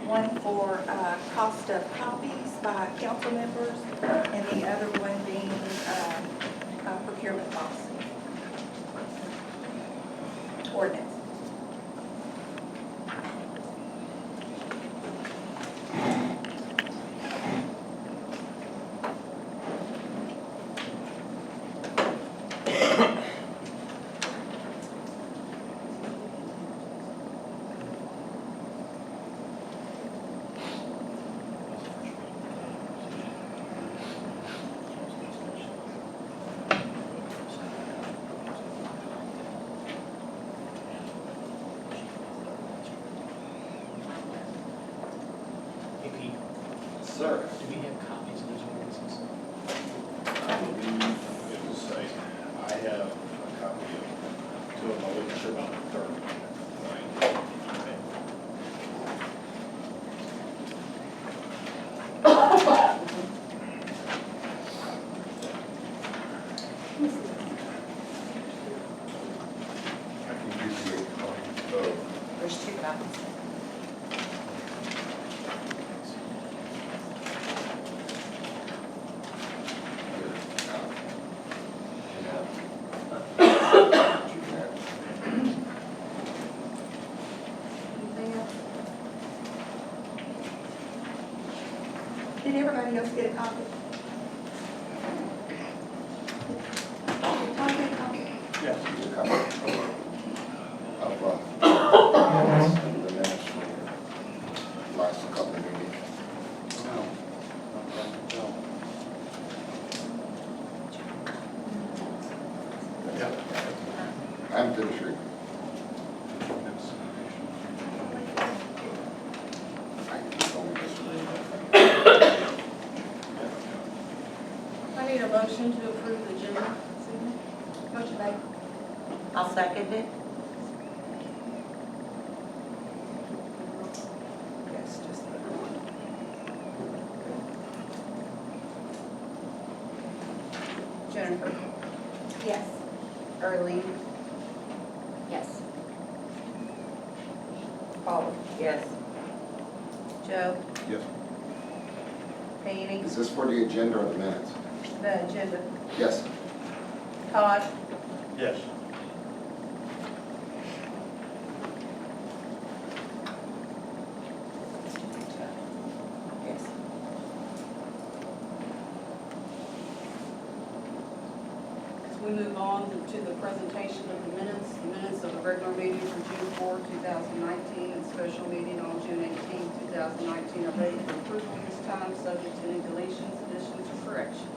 one for cost of copies by council members, and the other one being procurement policy. Ordinance. Sir. Do we have copies of those ordinances? It will say, I have a copy of two of them, I wasn't sure about the third. I can give you a copy of. There's two copies. Anything else? Did everybody else get a copy? Did Tom get a copy? Yes. A copy of the minutes from the last couple of meetings. I haven't finished reading. I can only just read. I need a motion to approve the agenda. Motion made. I'll second it. Yes, just the Jennifer, yes. Early, Yes. Paula, Yes. Joe, Yes. Annie, Is this for the agenda or the minutes? the agenda, Yes. Todd, Yes. Yes. as we move on to the presentation of the minutes of the regular meeting for June 4, 2019, and special meeting on June 18, 2019 are ready for approval this time, subject to any deletions, additions, or corrections.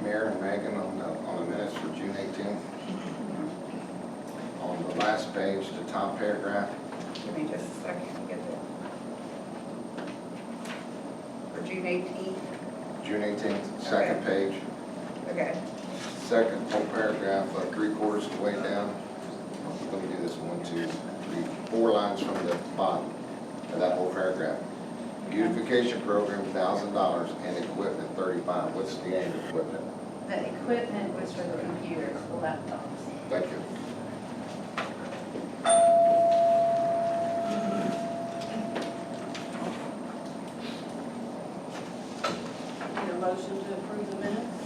Mayor and Megan on the minutes for June 18th. On the last page, the top paragraph, Give me just a second to get there. For June 18th, June 18th, second page, okay. second whole paragraph, 3/4 of the way down. Let me do this, 1, 2, 3, 4 lines from the bottom of that whole paragraph. Beautification program, $1,000, and equipment, $35. What's the aim of equipment? The equipment was for the computers, the laptops. Thank you. Need a motion to approve the minutes?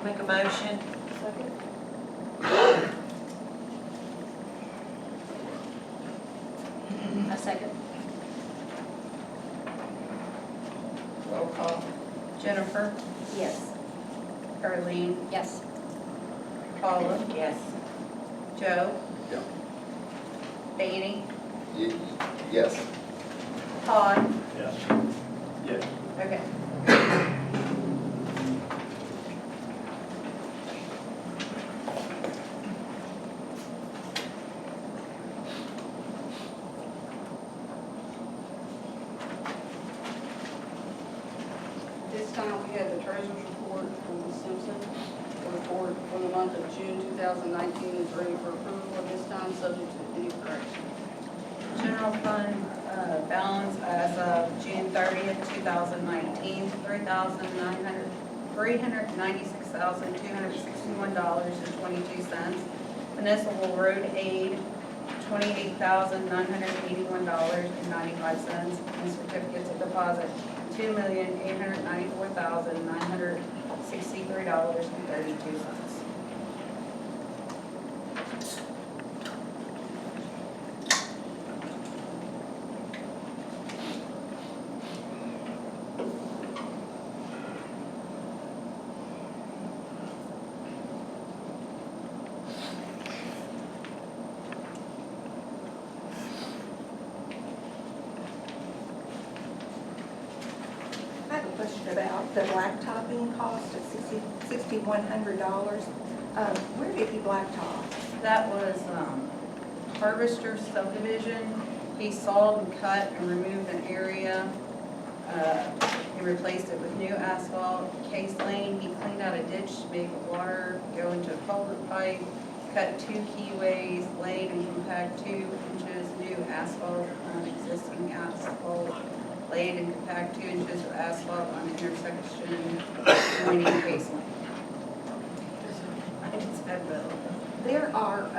Make a motion. A second. Roll call. Jennifer, Yes. Arlene, Yes. Paula, Yes. Joe, Yeah. Danny, Yes. Todd. Yes. Yes. Okay. This time we have the treasurer's report from Ms. Simpson. The report for the month of June 2019 is ready for approval at this time, subject to any correction. General fund balance as of June 30th, 2019, $396,261.22. Municipal road aid, $28,981.95. And certificates of deposit, $2,894,963.32. I have a question about the blacktopping cost of $6,100. Where did he blacktop? That was Harvester subdivision. He sawed and cut and removed an area. He replaced it with new asphalt. Case Lane, he cleaned out a ditch to make water go into a culvert pipe, cut 2 keyways, laid and compact 2 inches new asphalt on existing asphalt, laid and compact 2 inches of asphalt on intersection joining Case Lane. I just had the There are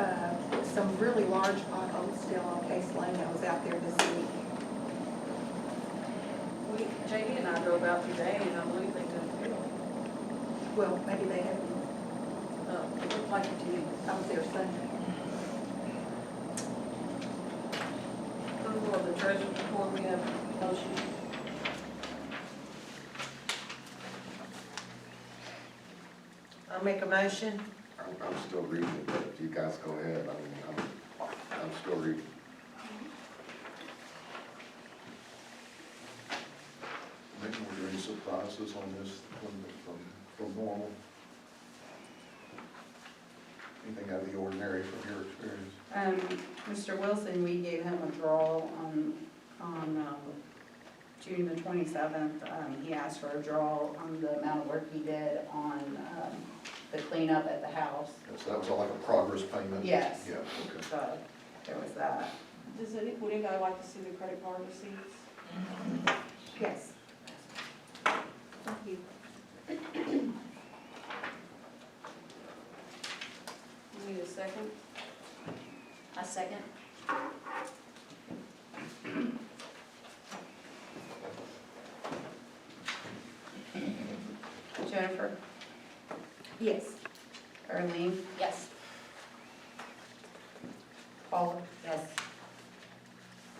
some really large potholes still on Case Lane. I was out there this week. JD and I drove out today, and I believe they did it. Well, maybe they have, It looked like it to me. I was there Sunday. Approval of the treasurer's report, we have a motion. I'll make a motion. I'm still reading it, but you guys go ahead. I'm still reading. Were there any surprises on this from normal? Anything out of the ordinary from your experience? Mr. Wilson, we gave him a draw on June the 27th. He asked for a draw on the amount of work he did on the cleanup at the house. So that was all like a progress payment? Yes. Yeah, okay. So there was that. Would anybody like to see the credit card receipts? Yes. Thank you. We need a second. A second. Jennifer, Yes. Arlene, Yes. Paula, Yes.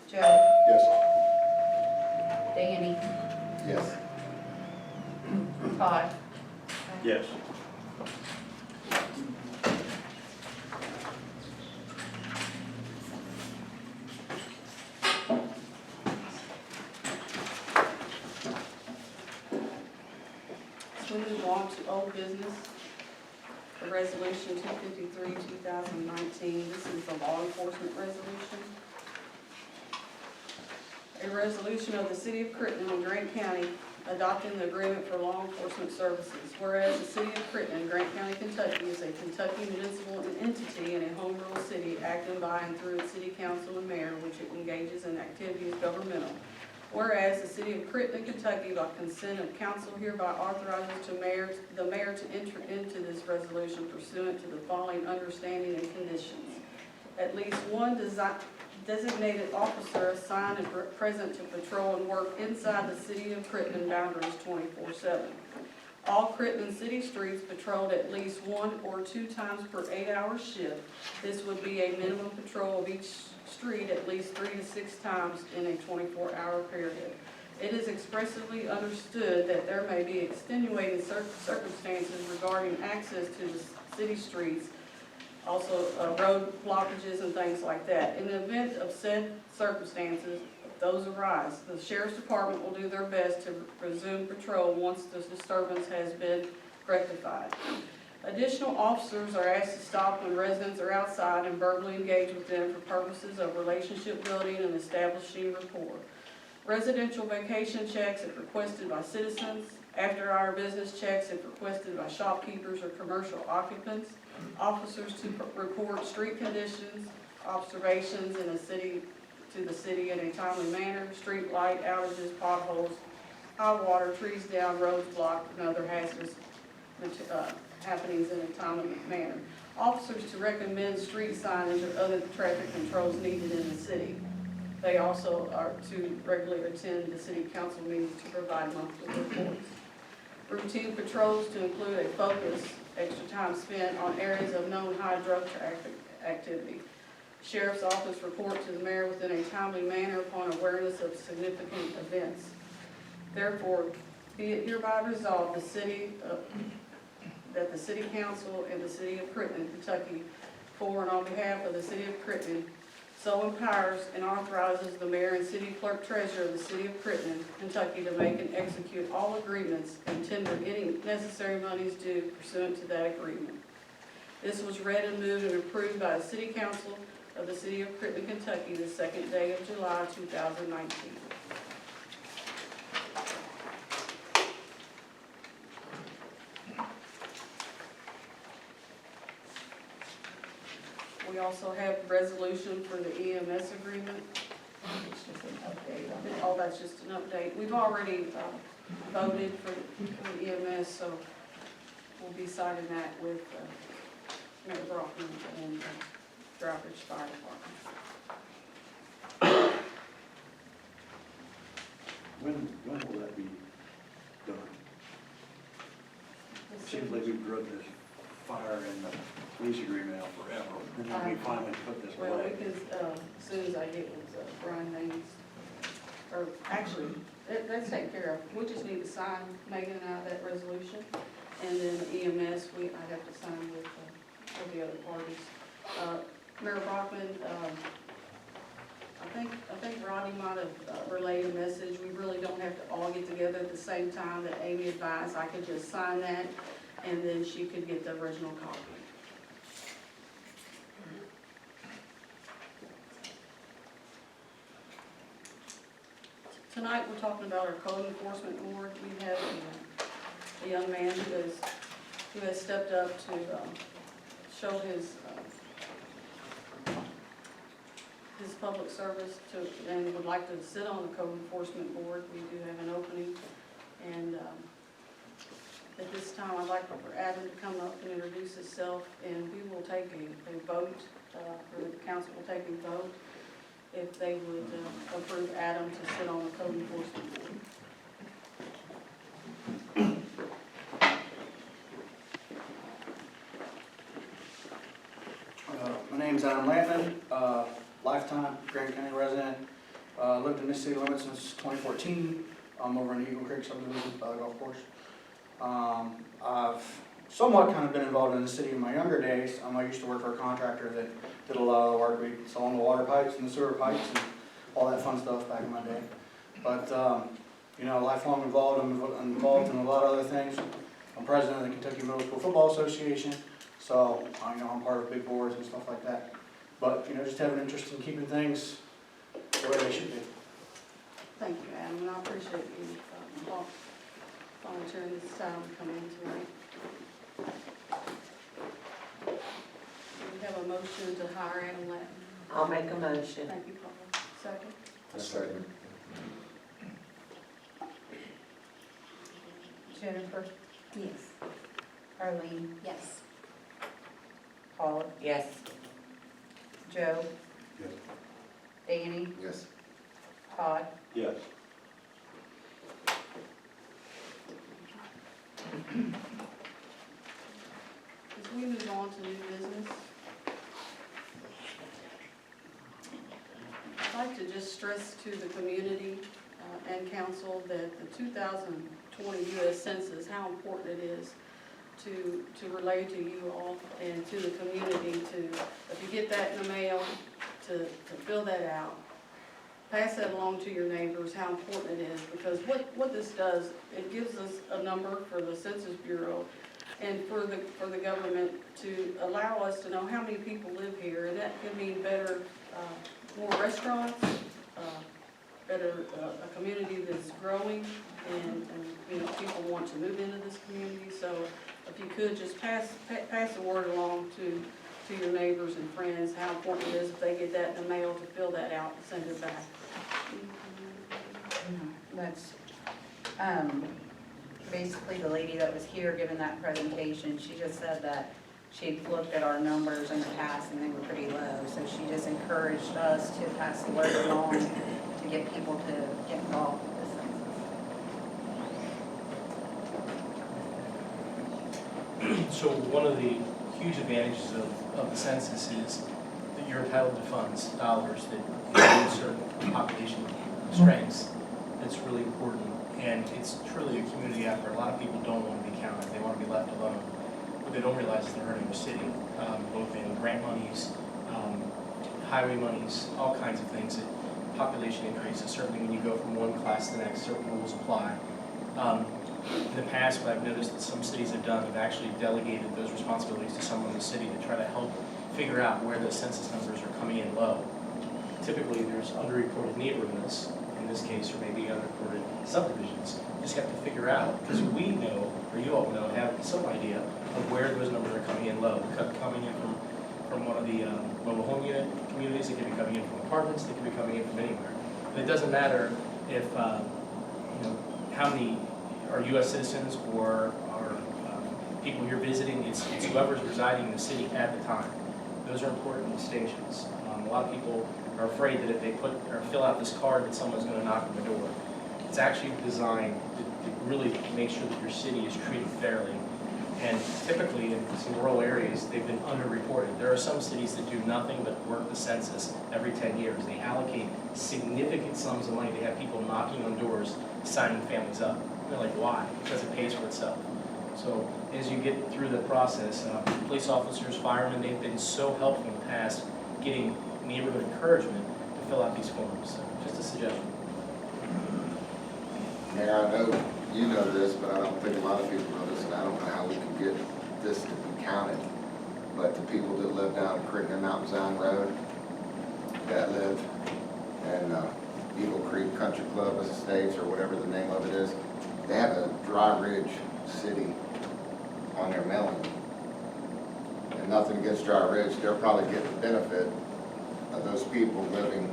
Joe, Yes. Danny, Yes. Todd. Yes. We move on to old business. The resolution 253, 2019, this is the law enforcement resolution. A resolution of the City of Crittenden and Grant County adopting the agreement for law enforcement services. Whereas the City of Crittenden, Grant County, Kentucky is a Kentucky municipal entity and a home rule city acting by and through its city council and mayor, which it engages in activities governmental. Whereas the City of Crittenden, Kentucky, by consent of council hereby authorizes the mayor to enter into this resolution pursuant to the following understanding and conditions. At least one designated officer assigned and present to patrol and work inside the City of Crittenden boundaries 24/7. All Crittenden city streets patrolled at least 1 or 2 times per 8-hour shift. This would be a minimum patrol of each street at least 3 to 6 times in a 24-hour period. It is expressly understood that there may be extenuating circumstances regarding access to the city streets, also road blockages and things like that. In the event of said circumstances, if those arise, the sheriff's department will do their best to resume patrol once the disturbance has been rectified. Additional officers are asked to stop when residents are outside and verbally engage with them for purposes of relationship building and establishing rapport. Residential vacation checks if requested by citizens, after-hour business checks if requested by shopkeepers or commercial occupants, officers to report street conditions, observations in the city in a timely manner, street light outages, potholes, high water, trees down, roads blocked, and other hazardous happenings in a timely manner. Officers to recommend street signage or other traffic controls needed in the city. They also are to regularly attend the city council meetings to provide monthly reports. Routine patrols to include a focus, extra time spent on areas of known high drug traffic activity. Sheriff's office report to the mayor within a timely manner upon awareness of significant events. Therefore, be it hereby resolved, that the city council and the city of Crittenden, Kentucky, for and on behalf of the city of Crittenden, so empowers and authorizes the mayor and city clerk treasurer of the city of Crittenden, Kentucky, to make and execute all agreements and tender any necessary monies due pursuant to that agreement. This was read and moved and approved by the city council of the city of Crittenden, Kentucky, the 2nd day of July, 2019. We also have resolution for the EMS agreement. It's just an update on that. Oh, that's just an update. We've already voted for EMS, so we'll be signing that with Mayor Brockman and Drawbridge Fire Department. When will that be done? Seems like we've drug this fire and the police agreement out forever, and then we finally put this Well, away. because as soon as I get with Brian Haynes, or actually, that's taken care of. We just need to sign Megan and I that resolution, and then EMS, I have to sign with the other parties. Mayor Brockman, I think Rodney might have relayed a message. We really don't have to all get together at the same time that Amy advised. I could just sign that, and then she could get the original copy. Tonight, we're talking about our code enforcement board. We have a young man who has stepped up to show his public service and would like to sit on the code enforcement board. We do have an opening, and at this time, I'd like for Adam to come up and introduce himself, and we will take a vote, or the council will take a vote if they would approve Adam to sit on the code enforcement board. My name's Adam Lampman, lifetime Grant County resident. Lived in this city limits since 2014. I'm over in the Eagle Creek subdivision golf course. I've somewhat kind of been involved in the city in my younger days. I used to work for a contractor that did a lot of the work. We installed the water pipes and the sewer pipes and all that fun stuff back in my day. But lifelong involved. I'm involved in a lot of other things. I'm president of the Kentucky Middle School Football Association, so I'm part of big boards and stuff like that. But just have an interest in keeping things the way they should be. Thank you, Adam, and I appreciate you volunteering this time to come in tonight. We have a motion to hire Adam Latin. I'll make a motion. Thank you, Paula. Second? Second. Jennifer, Yes. Arlene, Yes. Paula, Yes. Joe, Yes. Danny, Yes. Todd. Yes. As we move on to new business, I'd like to just stress to the community and council that the 2020 U.S. Census, how important it is to relay to you all and to the community to, if you get that in the mail, to fill that out. Pass that along to your neighbors, how important it is, because what this does, it gives us a number for the Census Bureau and for the government to allow us to know how many people live here, and that can mean better, more restaurants, better, a community that's growing, and, you know, people want to move into this community. So if you could just pass the word along to your neighbors and friends, how important it is if they get that in the mail to fill that out and send it back. That's, basically the lady that was here giving that presentation, she just said that she'd looked at our numbers in the past and they were pretty low, so she just encouraged us to pass the word along to get people to get involved with this census. So one of the huge advantages of the census is that you're entitled to funds, dollars, that include certain population strengths. That's really important, and it's truly a community effort. A lot of people don't want to be counted, they want to be left alone. What they don't realize is they're hurting their city, both in grant monies, highway monies, all kinds of things. That population increases, certainly when you go from one class to the next, certain rules apply. In the past, what I've noticed that some cities have done, have actually delegated those responsibilities to someone in the city to try to help figure out where the census numbers are coming in low. Typically, there's underreported neighborhoods, in this case, or maybe underreported subdivisions. You just have to figure out, because we know, or you all know, have some idea of where those numbers are coming in low. Coming in from one of the mobile home unit communities, it could be coming in from apartments, they could be coming in from anywhere. And it doesn't matter if, how many are U.S. citizens or are people here visiting, it's whoever's residing in the city at the time. Those are important distinctions. A lot of people are afraid that if they fill out this card that someone's going to knock on the door. It's actually designed to really make sure that your city is treated fairly. And typically in some rural areas, they've been underreported. There are some cities that do nothing but work the census every 10 years. They allocate significant sums of money. They have people knocking on doors, signing families up. They're like, why? Because it pays for itself. So as you get through the process, police officers, firemen, they've been so helpful in the past getting neighborhood encouragement to fill out these forms. So just a suggestion. Mayor, I know you know this, but I don't think a lot of people know this, and I don't know how we can get this to be counted. But the people that live down Crittenden Mountain Zion Road, that live in Eagle Creek Country Club Estates, or whatever the name of it is, they have a Dry Ridge City on their mailing. And nothing against Dry Ridge, they'll probably get the benefit of those people living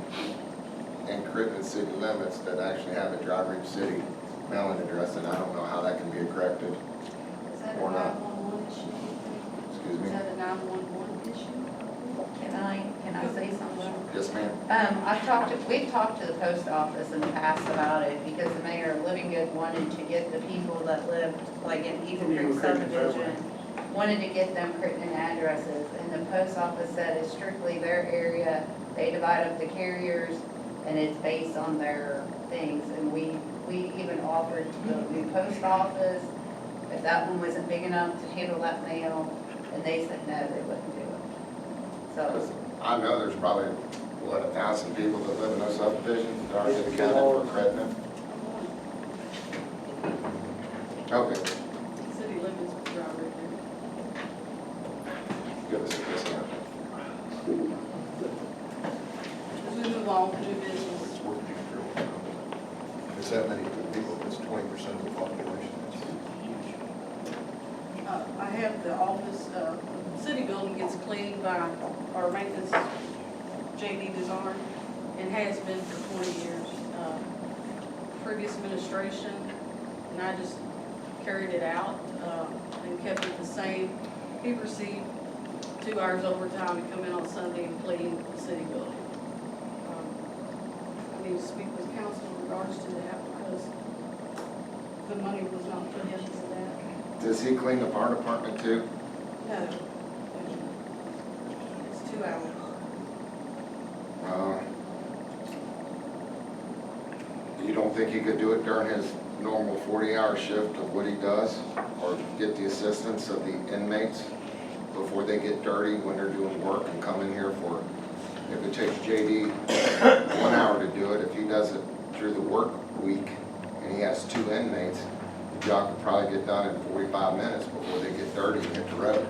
in Crittenden city limits that actually have a Dry Ridge City mailing address, and I don't know how that can be corrected. Is that a Or not. 911 issue? Excuse Is me? that a 911 issue? Can I say something? Yes, ma'am. We've talked to the post office in the past about it, because the mayor of Living Good wanted to get the people that lived like in Eagle Creek subdivision, wanted to get them Crittenden addresses, and the post office said it's strictly their area. They divide up the carriers, and it's based on their things, and we even offered to the new post office, if that one wasn't big enough to handle that mail, and they said no, they wouldn't do it. So, I know there's probably, 1,000 people that live in those subdivisions that aren't getting counted for Crittenden. Okay, City limits of Dry Ridge. give us this one. As we move on to new business, Is that many people? It's 20% of the population. I have the office, city building gets cleaned by our maintenance JD Design, and has been for 20 years. Previous administration, and I just carried it out and kept it the same. He received 2 hours overtime to come in on Sunday and clean the city building. I need to speak with council in regards to that, because the money was not put into that. Does he clean the fire department too? No. It's 2 hours. You don't think he could do it during his normal 40-hour shift of what he does? Or get the assistance of the inmates before they get dirty when they're doing work and come in here for, if it takes JD 1 hour to do it, if he does it through the work week and he has 2 inmates, the job could probably get done in 45 minutes before they get dirty and hit the road.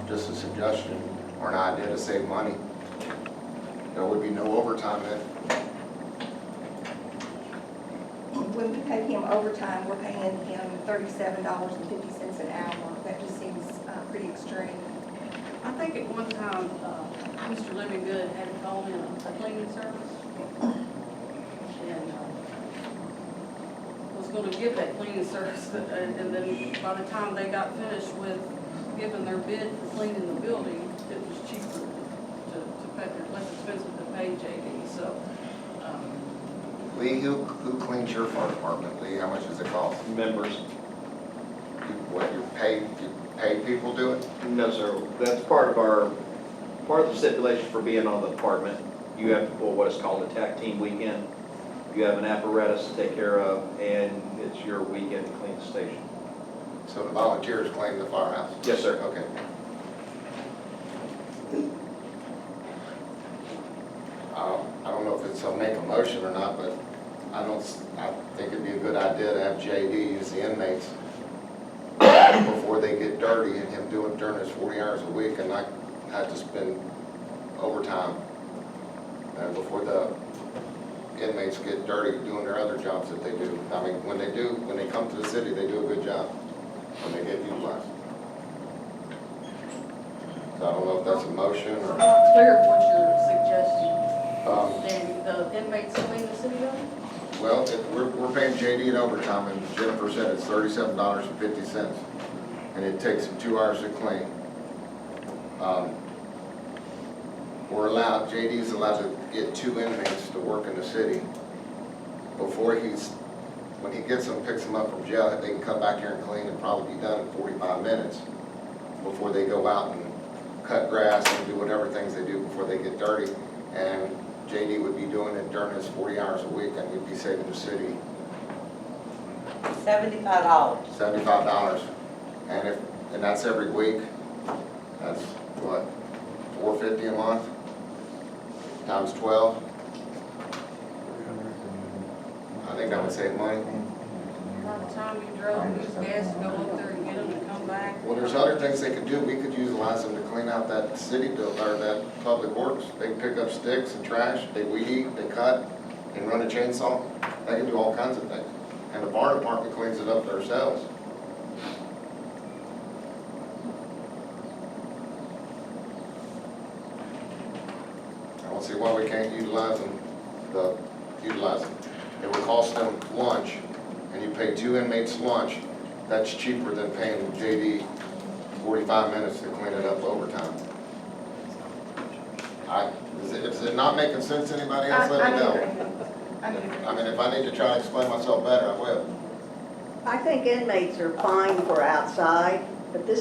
Just a suggestion or an idea to save money. There would be no overtime then. When we pay him overtime, we're paying him $37.50 an hour. That just seems pretty extreme. I think at one time, Mr. Living Good had called in a cleaning service. And was gonna give that cleaning service, and then by the time they got finished with giving their bid for cleaning the building, it was cheaper to pay, less expensive to pay JD, so. Lee, who cleans your fire department? Lee, how much does it cost? Members. What, you pay people do it? No, sir. That's part of the stipulation for being on the department. You have to pull what is called a TAC team weekend. You have an apparatus to take care of, and it's your weekend to clean the station. So the volunteers clean the firehouse? Yes, sir. Okay. I don't know if it's a make a motion or not, but I think it'd be a good idea to have JD use the inmates before they get dirty and him do it during his 40 hours a week and not have to spend overtime before the inmates get dirty doing their other jobs that they do. I mean, when they come to the city, they do a good job when they get utilized. So I don't know if that's a motion I'm or. not clear what you're suggesting. Um, Then the inmates clean the city building? Well, we're paying JD in overtime, and Jennifer said it's $37.50, and it takes him 2 hours to clean. JD's allowed to get 2 inmates to work in the city before when he gets them, picks them up from jail, they can come back here and clean and probably be done in 45 minutes before they go out and cut grass and do whatever things they do before they get dirty. And JD would be doing it during his 40 hours a week, and we'd be saving the city $75. $75. And that's every week. That's what, $450 a month times 12. I think that would save money. By the time you drove, use gas to go up there and get them to come back. Well, there's other things they could do. We could utilize them to clean out that city building, or that public works. They can pick up sticks and trash, they weed eat, they cut, and run a chainsaw. They can do all kinds of things. And the fire department cleans it up themselves. I don't see why we can't utilize them, It would cost them lunch, and you pay 2 inmates lunch. That's cheaper than paying JD 45 minutes to clean it up overtime. Is it not making sense to anybody else? Let me know. I mean, if I need to try to explain myself better, I will. I think inmates are fine for outside, but this